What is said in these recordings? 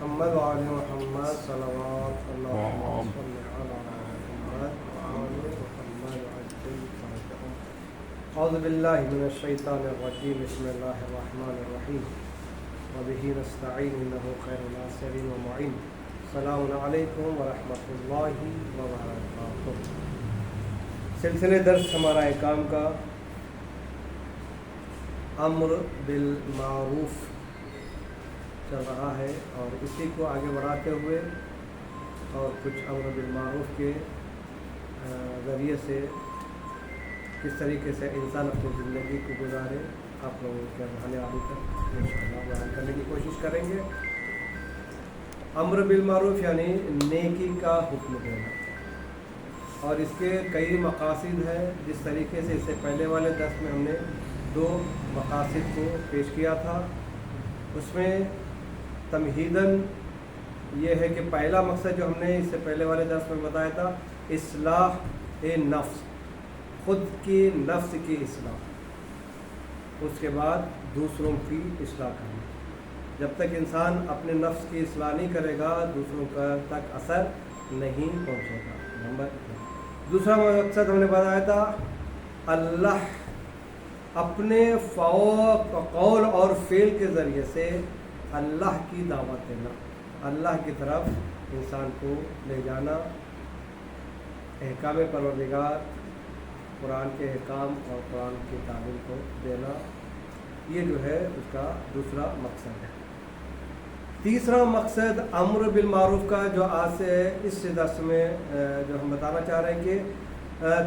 محمد وعلى محمد صلوات اللهم صل على محمد وعلى محمد أعوذ بالله من الشيطان الرجيم بسم الله الرحمن الرحيم وبه نستعين إنه خير الناصرين ومعين السلام علیکم ورحمۃ اللہ وبرکاتہ۔ سلسلے درس ہمارا کام کا امر بالمعروف چل رہا ہے اور اسی کو آگے بڑھاتے ہوئے اور کچھ امر بالمعروف کے ذریعے سے کس طریقے سے انسان اپنی زندگی کو گزارے آپ لوگوں کے رہنے آگے تک انشاءاللہ بیان کرنے کی کوشش کریں گے۔ امر بالمعروف یعنی نیکی کا حکم دینا، اور اس کے کئی مقاصد ہیں۔ جس طریقے سے اس سے پہلے والے درس میں ہم نے 2 مقاصد کو پیش کیا تھا، اس میں تمہیداً یہ ہے کہ پہلا مقصد جو ہم نے اس سے پہلے والے درس میں بتایا تھا اصلاح نفس، خود کی نفس کی اصلاح، اس کے بعد دوسروں کی اصلاح کرنا۔ جب تک انسان اپنے نفس کی اصلاح نہیں کرے گا دوسروں کا تک اثر نہیں پہنچے گا۔ نمبر 2 دوسرا مقصد ہم نے بتایا تھا اللہ اپنے قول اور فعل کے ذریعے سے اللہ کی دعوت دینا، اللہ کی طرف انسان کو لے جانا، احکام پروردگار، قرآن کے احکام اور قرآن کی تعلیم کو دینا، یہ جو ہے اس کا دوسرا مقصد ہے۔ تیسرا مقصد امر بالمعروف کا جو آج سے اس درس میں جو ہم بتانا چاہ رہے ہیں کہ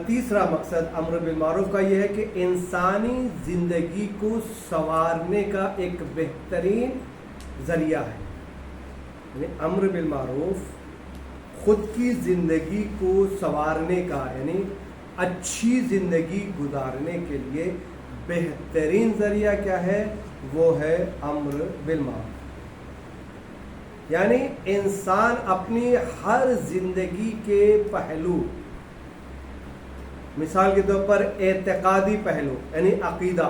تیسرا مقصد امر بالمعروف کا یہ ہے کہ انسانی زندگی کو سنوارنے کا ایک بہترین ذریعہ ہے۔ یعنی امر بالمعروف خود کی زندگی کو سنوارنے کا، یعنی اچھی زندگی گزارنے کے لیے بہترین ذریعہ کیا ہے؟ وہ ہے امر بالمعروف۔ یعنی انسان اپنی ہر زندگی کے پہلو، مثال کے طور پر اعتقادی پہلو یعنی عقیدہ،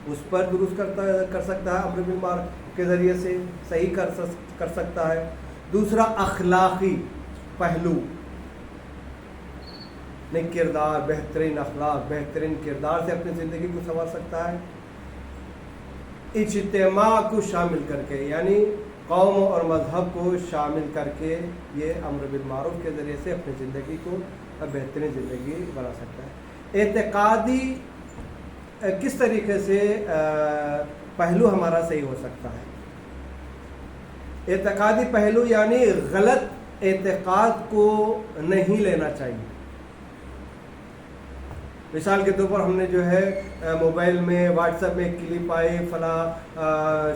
اس پر درست کر سکتا ہے، امر بالمعروف کے ذریعے سے صحیح کر سکتا ہے۔ دوسرا اخلاقی پہلو، کردار، بہترین اخلاق، بہترین کردار سے اپنی زندگی کو سنوار سکتا ہے۔ اجتماع کو شامل کر کے، یعنی قوم اور مذہب کو شامل کر کے یہ امر بالمعروف کے ذریعے سے اپنی زندگی کو بہترین زندگی بنا سکتا ہے۔ اعتقادی کس طریقے سے پہلو ہمارا صحیح ہو سکتا ہے؟ اعتقادی پہلو یعنی غلط اعتقاد کو نہیں لینا چاہیے۔ مثال کے طور پر ہم نے جو ہے موبائل میں واٹس ایپ میں ایک کلپ آئی، فلاں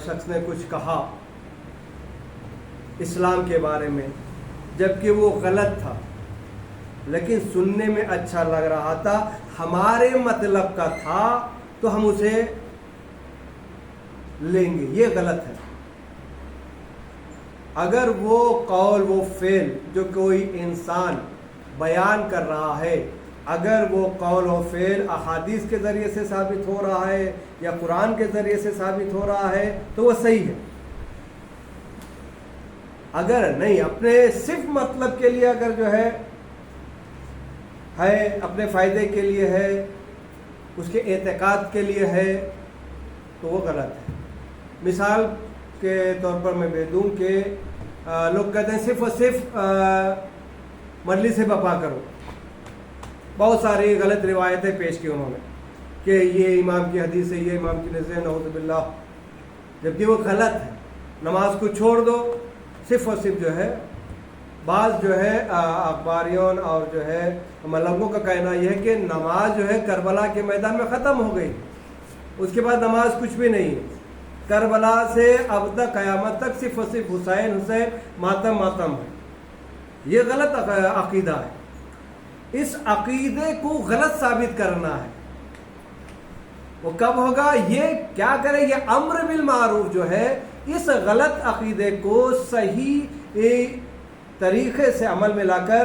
شخص نے کچھ کہا اسلام کے بارے میں، جبکہ وہ غلط تھا لیکن سننے میں اچھا لگ رہا تھا، ہمارے مطلب کا تھا تو ہم اسے لیں گے، یہ غلط ہے۔ اگر وہ قول، وہ فعل جو کوئی انسان بیان کر رہا ہے، اگر وہ قول و فعل احادیث کے ذریعے سے ثابت ہو رہا ہے یا قرآن کے ذریعے سے ثابت ہو رہا ہے تو وہ صحیح ہے۔ اگر نہیں، اپنے صرف مطلب کے لیے اگر جو ہے اپنے فائدے کے لیے ہے، اس کے اعتقاد کے لیے ہے تو وہ غلط ہے۔ مثال کے طور پر میں دوں کہ لوگ کہتے ہیں صرف اور صرف مجلس بپا کرو، بہت ساری غلط روایتیں پیش کی انہوں نے کہ یہ امام کی حدیث ہے، یہ امام کی نظر، نعوذ باللہ، جبکہ وہ غلط ہے۔ نماز کو چھوڑ دو، صرف اور صرف جو ہے بعض جو ہے اخباریون اور جو ہے ملنگوں کا کہنا یہ ہے کہ نماز جو ہے کربلا کے میدان میں ختم ہو گئی، اس کے بعد نماز کچھ بھی نہیں ہے، کربلا سے اب تک قیامت تک صرف اور صرف حسین حسین، ماتم ماتم ہے۔ یہ غلط عقیدہ ہے۔ اس عقیدے کو غلط ثابت کرنا ہے، وہ کب ہوگا؟ یہ کیا کرے؟ یہ امر بالمعروف جو ہے اس غلط عقیدے کو صحیح طریقے سے عمل میں لا کر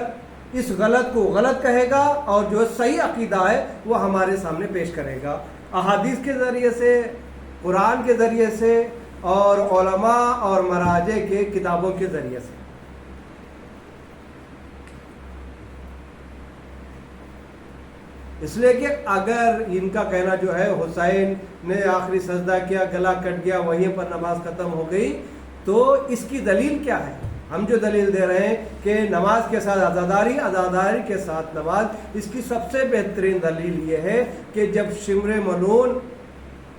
اس غلط کو غلط کہے گا اور جو صحیح عقیدہ ہے وہ ہمارے سامنے پیش کرے گا، احادیث کے ذریعے سے، قرآن کے ذریعے سے، اور علماء اور مراجع کے کتابوں کے ذریعے سے. اس لیے کہ اگر ان کا کہنا جو ہے حسین نے آخری سجدہ کیا، گلا کٹ گیا، وہیں پر نماز ختم ہو گئی، تو اس کی دلیل کیا ہے؟ ہم جو دلیل دے رہے ہیں کہ نماز کے ساتھ عزاداری کے ساتھ نماز، اس کی سب سے بہترین دلیل یہ ہے کہ جب شمر ملعون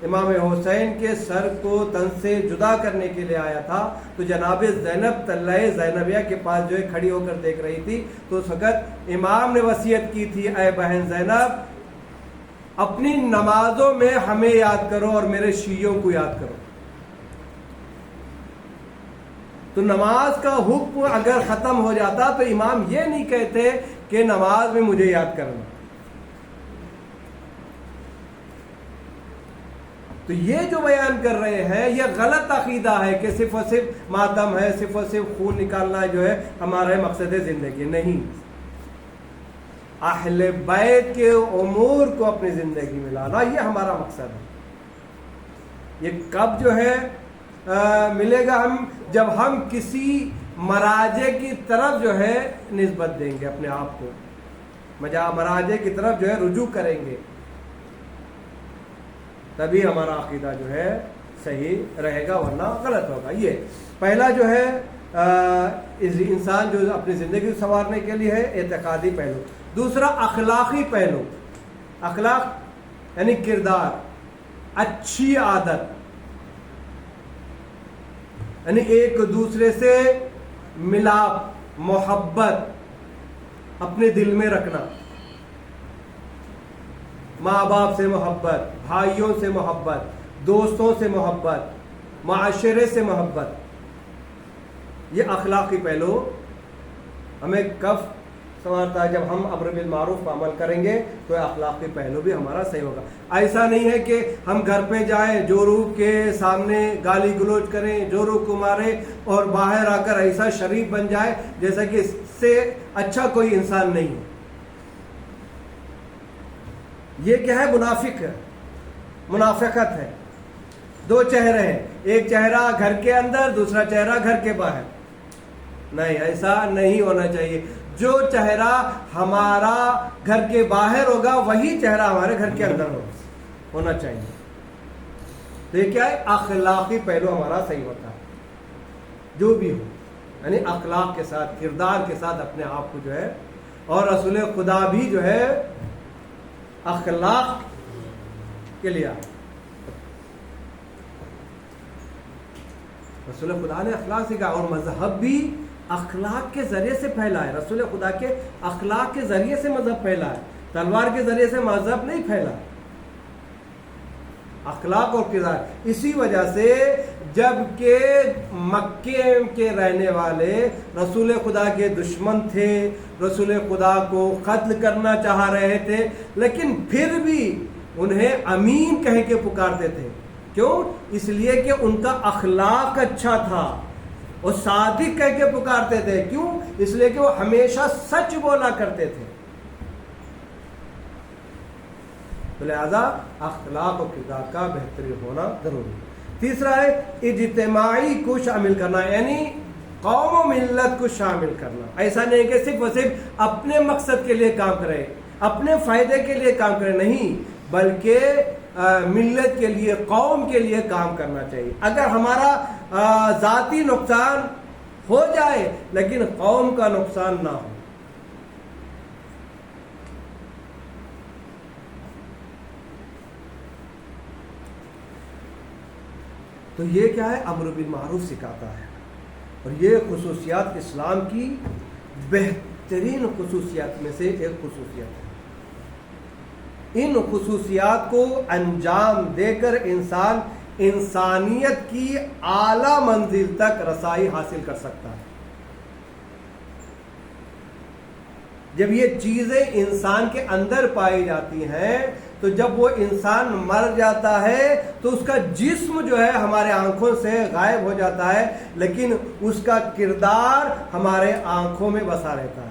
امام حسین کے سر کو تن سے جدا کرنے کے لیے آیا تھا، تو جناب زینب طلعہ زینبیہ کے پاس جو ہے کھڑی ہو کر دیکھ رہی تھی، تو اس وقت امام نے وصیت کی تھی، اے بہن زینب، اپنی نمازوں میں ہمیں یاد کرو اور میرے شیعوں کو یاد کرو. تو نماز کا حکم اگر ختم ہو جاتا تو امام یہ نہیں کہتے کہ نماز میں مجھے یاد کرنا. تو یہ جو بیان کر رہے ہیں یہ غلط عقیدہ ہے کہ صرف اور صرف ماتم ہے، صرف اور صرف خون نکالنا جو ہے ہمارا مقصد زندگی. نہیں، اہل بیت کے امور کو اپنی زندگی میں لانا یہ ہمارا مقصد ہے. یہ کب جو ہے ملے گا؟ جب ہم کسی مراجع کی طرف جو ہے نسبت دیں گے، اپنے آپ کو مراجع کی طرف جو ہے رجوع کریں گے، تبھی ہمارا عقیدہ جو ہے صحیح رہے گا، ورنہ غلط ہوگا. یہ پہلا جو ہے انسان جو اپنی زندگی سنوارنے کے لیے ہے اعتقادی پہلو. دوسرا اخلاقی پہلو. اخلاق یعنی کردار، اچھی عادت، یعنی ایک دوسرے سے ملاپ، محبت اپنے دل میں رکھنا، ماں باپ سے محبت، بھائیوں سے محبت، دوستوں سے محبت، معاشرے سے محبت. یہ اخلاقی پہلو ہمیں کب سنوارتا ہے؟ جب ہم امر بالمعروف پر عمل کریں گے تو اخلاقی پہلو بھی ہمارا صحیح ہوگا. ایسا نہیں ہے کہ ہم گھر پہ جائیں، جورو کے سامنے گالی گلوچ کریں، جورو کو مارے اور باہر آ کر ایسا شریف بن جائے جیسا کہ اس سے اچھا کوئی انسان نہیں ہے. یہ کیا ہے؟ منافق ہے، منافقت ہے. دو چہرے ہیں، ایک چہرہ گھر کے اندر، دوسرا چہرہ گھر کے باہر. نہیں، ایسا نہیں ہونا چاہیے. جو چہرہ ہمارا گھر کے باہر ہوگا وہی چہرہ ہمارے گھر کے اندر ہونا چاہیے. تو یہ کیا ہے؟ اخلاقی پہلو ہمارا صحیح ہوتا ہے. جو بھی ہو، یعنی اخلاق کے ساتھ، کردار کے ساتھ اپنے آپ کو جو ہے. اور رسول خدا بھی جو ہے اخلاق کے لیے، رسول خدا نے اخلاق سکھا، اور مذہب بھی اخلاق کے ذریعے سے پھیلا ہے. رسول خدا کے اخلاق کے ذریعے سے مذہب پھیلا ہے، تلوار کے ذریعے سے مذہب نہیں پھیلا. اخلاق اور کردار. اسی وجہ سے جب کہ مکے کے رہنے والے رسول خدا کے دشمن تھے، رسول خدا کو قتل کرنا چاہ رہے تھے، لیکن پھر بھی انہیں امین کہہ کے پکارتے تھے. کیوں؟ اس لیے کہ ان کا اخلاق اچھا تھا، اور صادق کہہ کے پکارتے تھے. کیوں؟ اس لیے کہ وہ ہمیشہ سچ بولا کرتے تھے. تو لہذا اخلاق و کردار کا بہترین ہونا ضروری. تیسرا ہے اجتماعی کو شامل کرنا، یعنی قوم و ملت کو شامل کرنا. ایسا نہیں کہ صرف و صرف اپنے مقصد کے لیے کام کرے، اپنے فائدے کے لیے کام کرے، نہیں، بلکہ ملت کے لیے، قوم کے لیے کام کرنا چاہیے. اگر ہمارا ذاتی نقصان ہو جائے لیکن قوم کا نقصان نہ ہو. تو یہ کیا ہے؟ امر بالمعروف سکھاتا ہے. اور یہ خصوصیات اسلام کی بہترین خصوصیات میں سے ایک خصوصیت ہے. ان خصوصیات کو انجام دے کر انسان انسانیت کی اعلیٰ منزل تک رسائی حاصل کر سکتا ہے. جب یہ چیزیں انسان کے اندر پائی جاتی ہیں تو جب وہ انسان مر جاتا ہے تو اس کا جسم جو ہے ہمارے آنکھوں سے غائب ہو جاتا ہے، لیکن اس کا کردار ہمارے آنکھوں میں بسا رہتا ہے.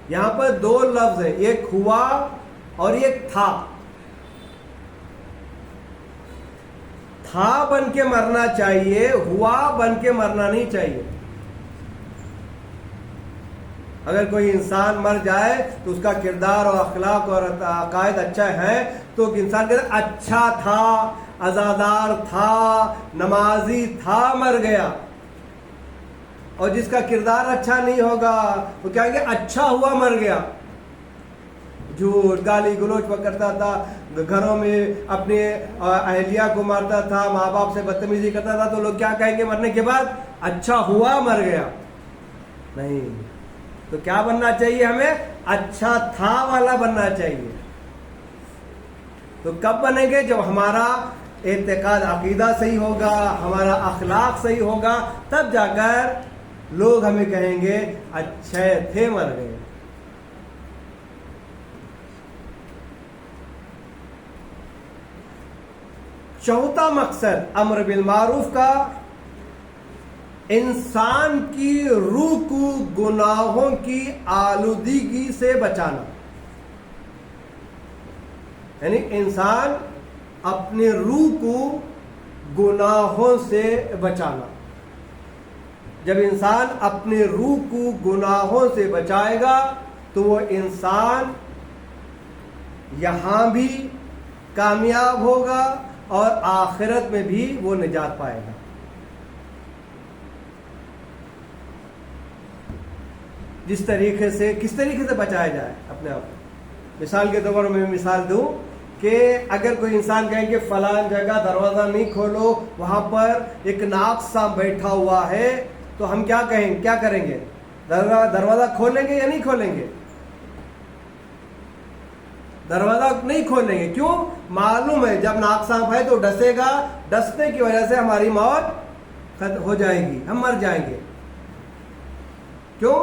یہاں پر دو لفظ ہیں، ایک ہوا اور ایک تھا. تھا بن کے مرنا چاہیے، ہوا بن کے مرنا نہیں چاہیے۔ اگر کوئی انسان مر جائے تو اس کا کردار اور اخلاق اور عقائد اچھا ہے تو انسان کہتے ہیں اچھا تھا، عزادار تھا، نمازی تھا، مر گیا۔ اور جس کا کردار اچھا نہیں ہوگا وہ کہیں گے اچھا ہوا مر گیا۔ جھوٹ، گالی گلوچ کرتا تھا، گھروں میں اپنے اہلیہ کو مارتا تھا، ماں باپ سے بدتمیزی کرتا تھا، تو لوگ کیا کہیں گے مرنے کے بعد؟ اچھا ہوا مر گیا۔ نہیں، تو کیا بننا چاہیے ہمیں؟ اچھا تھا والا بننا چاہیے۔ تو کب بنیں گے؟ جب ہمارا اعتقاد عقیدہ صحیح ہوگا، ہمارا اخلاق صحیح ہوگا، تب جا کر لوگ ہمیں کہیں گے اچھے تھے، مر گئے۔ چوتھا مقصد امر بالمعروف کا انسان کی روح کو گناہوں کی آلودگی سے بچانا، یعنی انسان اپنے روح کو گناہوں سے بچانا۔ جب انسان اپنے روح کو گناہوں سے بچائے گا تو وہ انسان یہاں بھی کامیاب ہوگا اور آخرت میں بھی وہ نجات پائے گا۔ کس طریقے سے بچایا جائے اپنے آپ کو؟ مثال کے طور پر میں مثال دوں کہ اگر کوئی انسان کہیں کہ فلان جگہ دروازہ نہیں کھولو، وہاں پر ایک ناقص سانپ بیٹھا ہوا ہے، تو ہم کیا کریں گے؟ دروازہ کھولیں گے یا نہیں کھولیں گے؟ دروازہ نہیں کھولیں گے۔ کیوں؟ معلوم ہے جب ناقص سانپ ہے تو ڈسے گا، ڈسنے کی وجہ سے ہماری موت ہو جائے گی، ہم مر جائیں گے۔ کیوں؟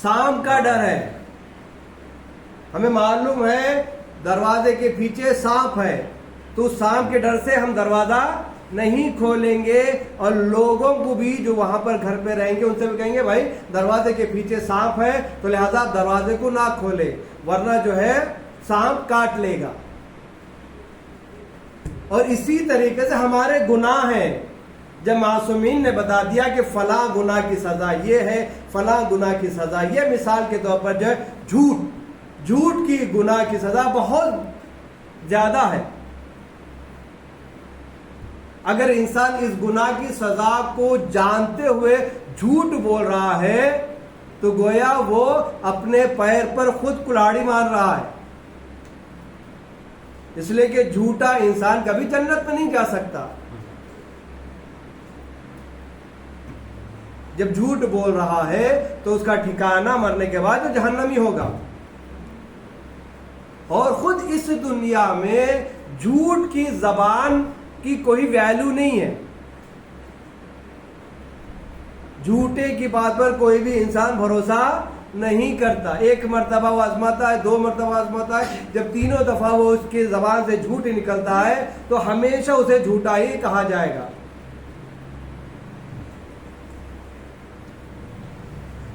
سانپ کا ڈر ہے، ہمیں معلوم ہے دروازے کے پیچھے سانپ ہے، تو سانپ کے ڈر سے ہم دروازہ نہیں کھولیں گے، اور لوگوں کو بھی جو وہاں پر گھر پہ رہیں گے ان سے بھی کہیں گے بھائی دروازے کے پیچھے سانپ ہے، تو لہذا دروازے کو نہ کھولے، ورنہ جو ہے سانپ کاٹ لے گا۔ اور اسی طریقے سے ہمارے گناہ ہیں، جب معصومین نے بتا دیا کہ فلاں گناہ کی سزا یہ ہے، فلاں گناہ کی سزا یہ، مثال کے طور پر جو ہے جھوٹ کی گناہ کی سزا بہت زیادہ ہے۔ اگر انسان اس گناہ کی سزا کو جانتے ہوئے جھوٹ بول رہا ہے تو گویا وہ اپنے پیر پر خود کلاڑی مار رہا ہے، اس لیے کہ جھوٹا انسان کبھی جنت میں نہیں جا سکتا۔ جب جھوٹ بول رہا ہے تو اس کا ٹھکانہ مرنے کے بعد جہنمی ہوگا۔ اور خود اس دنیا میں جھوٹ کی زبان کی کوئی ویلیو نہیں ہے، جھوٹے کی بات پر کوئی بھی انسان بھروسہ نہیں کرتا۔ ایک مرتبہ وہ آزماتا ہے، 2 مرتبہ آزماتا ہے، جب تینوں دفعہ وہ اس کی زبان سے جھوٹ ہی نکلتا ہے تو ہمیشہ اسے جھوٹا ہی کہا جائے گا۔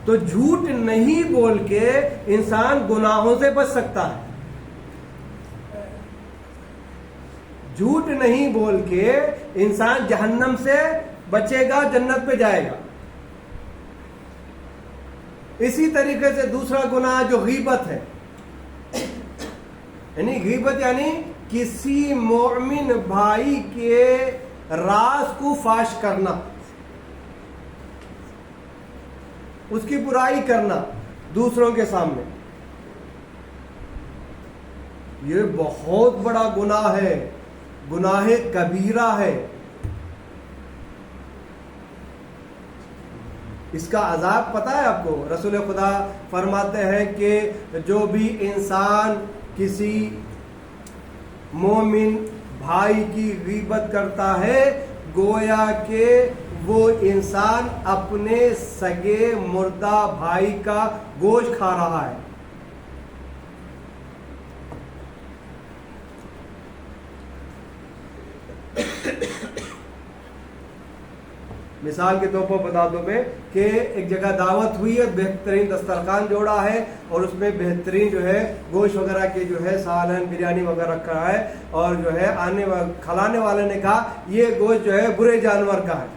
تو جھوٹ نہیں بول کے انسان گناہوں سے بچ سکتا ہے، جھوٹ نہیں بول کے انسان جہنم سے بچے گا، جنت پہ جائے گا۔ اسی طریقے سے دوسرا گناہ جو غیبت ہے، یعنی غیبت یعنی کسی مومن بھائی کے راز کو فاش کرنا، اس کی برائی کرنا دوسروں کے سامنے، یہ بہت بڑا گناہ ہے، گناہ کبیرہ ہے۔ اس کا عذاب پتہ ہے آپ کو؟ رسول خدا فرماتے ہیں کہ جو بھی انسان کسی مومن بھائی کی غیبت کرتا ہے گویا کہ وہ انسان اپنے سگے مردہ بھائی کا گوشت کھا رہا ہے۔ مثال کے طور پر بتا دوں میں کہ ایک جگہ دعوت ہوئی ہے، بہترین دسترخوان جوڑا ہے اور اس میں بہترین جو ہے گوشت وغیرہ کے جو ہے سالن بریانی وغیرہ رکھا ہے، اور جو ہے کھلانے والے نے کہا یہ گوشت جو ہے برے جانور کا ہے،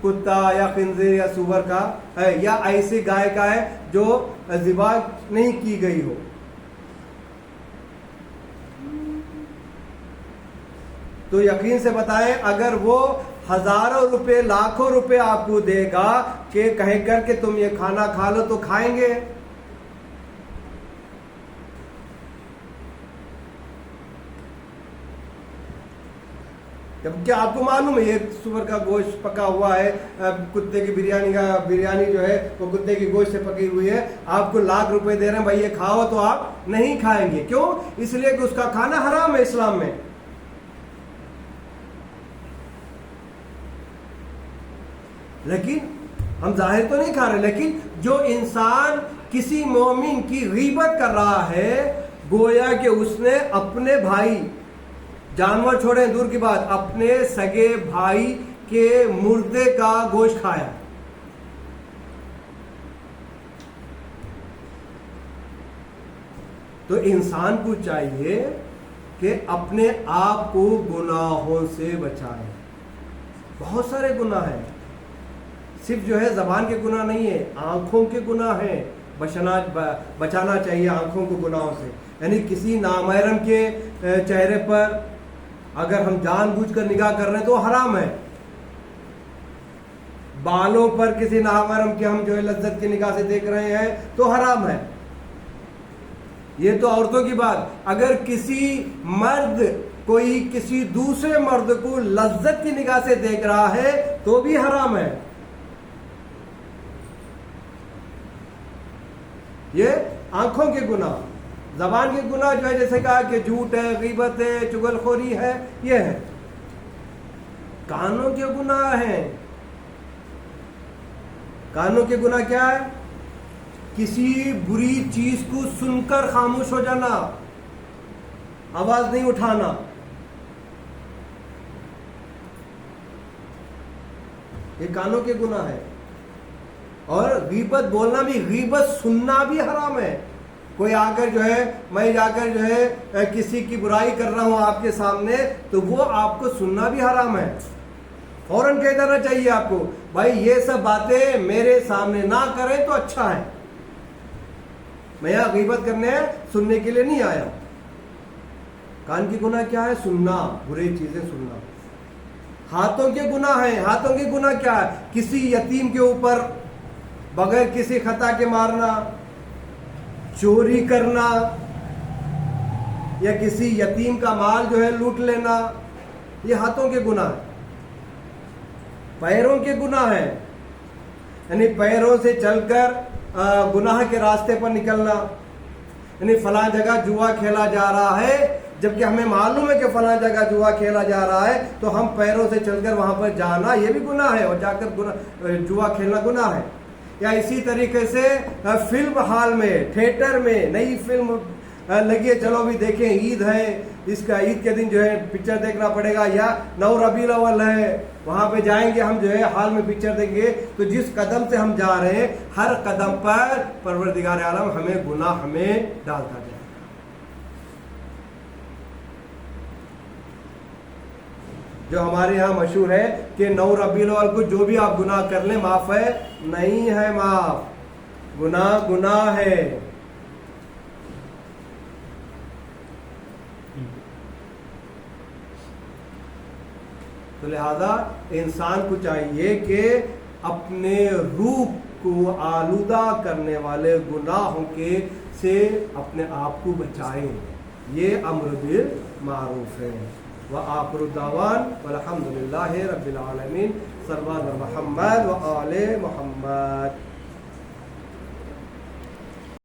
کتا یا خنزیر یا سور کا ہے، یا ایسی گائے کا ہے جو ذبح نہیں کی گئی ہو. تو یقین سے بتائیں اگر وہ ہزاروں روپے لاکھوں روپے آپ کو دے گا کہ کہہ کر کہ تم یہ کھانا کھا لو، تو کھائیں گے؟ جبکہ آپ کو معلوم ہے یہ سور کا گوشت پکا ہوا ہے، کتے کی بریانی جو ہے وہ کتے کی گوشت سے پکی ہوئی ہے، آپ کو لاکھ روپے دے رہے ہیں بھائی یہ کھاؤ، تو آپ نہیں کھائیں گے. کیوں؟ اس لیے کہ اس کا کھانا حرام ہے اسلام میں. لیکن ہم ظاہر تو نہیں کھا رہے، لیکن جو انسان کسی مومن کی غیبت کر رہا ہے گویا کہ اس نے اپنے بھائی، جانور چھوڑیں دور کی بات، اپنے سگے بھائی کے مردے کا گوشت کھایا. تو انسان کو چاہیے کہ اپنے آپ کو گناہوں سے بچائے. بہت سارے گناہ ہیں، صرف جو ہے زبان کے گناہ نہیں ہے، آنکھوں کے گناہ ہیں. بچانا چاہیے آنکھوں کو گناہوں سے. یعنی کسی نامحرم کے چہرے پر اگر ہم جان بوجھ کر نگاہ کر رہے ہیں تو حرام ہے. بالوں پر کسی نامحرم کے ہم جو ہے لذت کی نگاہ سے دیکھ رہے ہیں تو حرام ہے. یہ تو عورتوں کی بات. اگر کسی مرد کوئی کسی دوسرے مرد کو لذت کی نگاہ سے دیکھ رہا ہے تو بھی حرام ہے. یہ آنکھوں کے گناہ. زبان کے گناہ جو ہے جیسے کہا کہ جھوٹ ہے، غیبت ہے، چغل خوری ہے، یہ ہے. کانوں کے گناہ ہیں. کانوں کے گناہ کیا ہے؟ کسی بری چیز کو سن کر خاموش ہو جانا، آواز نہیں اٹھانا. یہ کانوں کے گناہ ہے. اور غیبت بولنا بھی، غیبت سننا بھی حرام ہے. کوئی آ کر جو ہے، میں جا کر جو ہے کسی کی برائی کر رہا ہوں آپ کے سامنے، تو وہ آپ کو سننا بھی حرام ہے. فوراً کہہ دینا چاہیے آپ کو بھائی یہ سب باتیں میرے سامنے نہ کریں تو اچھا ہے، میں یہاں غیبت کرنے سننے کے لیے نہیں آیا. کان کی گناہ کیا ہے؟ سننا، بری چیزیں سننا. ہاتھوں کے گناہ ہیں. ہاتھوں کے گناہ کیا ہے؟ کسی یتیم کے اوپر بغیر کسی خطا کے مارنا، چوری کرنا، یا کسی یتیم کا مال جو ہے لوٹ لینا، یہ ہاتھوں کے گناہ ہیں. پیروں کے گناہ ہیں. یعنی پیروں سے چل کر گناہ کے راستے پر نکلنا. یعنی فلاں جگہ جوا کھیلا جا رہا ہے، جبکہ ہمیں معلوم ہے کہ فلاں جگہ جوا کھیلا جا رہا ہے، تو ہم پیروں سے چل کر وہاں پر جانا یہ بھی گناہ ہے، اور جا کر جوا کھیلنا گناہ ہے. یا اسی طریقے سے فلم ہال میں، تھیٹر میں نئی فلم لگی ہے، چلو بھی دیکھیں، عید ہے، اس کا عید کے دن جو ہے پکچر دیکھنا پڑے گا، یا 9 ربیع الاول ہے، وہاں پہ جائیں گے ہم جو ہے ہال میں پکچر دیکھیں گے. تو جس قدم سے ہم جا رہے ہیں ہر قدم پر پروردگار عالم ہمیں گناہ ہمیں ڈالتا جائے. جو ہمارے یہاں مشہور ہے کہ 9 ربیع الاول کو جو بھی آپ گناہ کر لیں معاف ہے، نہیں ہے معاف. گناہ گناہ ہے. تو لہذا انسان کو چاہیے کہ اپنے روح کو آلودہ کرنے والے گناہوں کے سے اپنے آپ کو بچائیں. یہ امر بالمعروف ہے. وآخر الدعوان والحمد للہ رب العالمین. صلی اللہ علیہ محمد و آل محمد.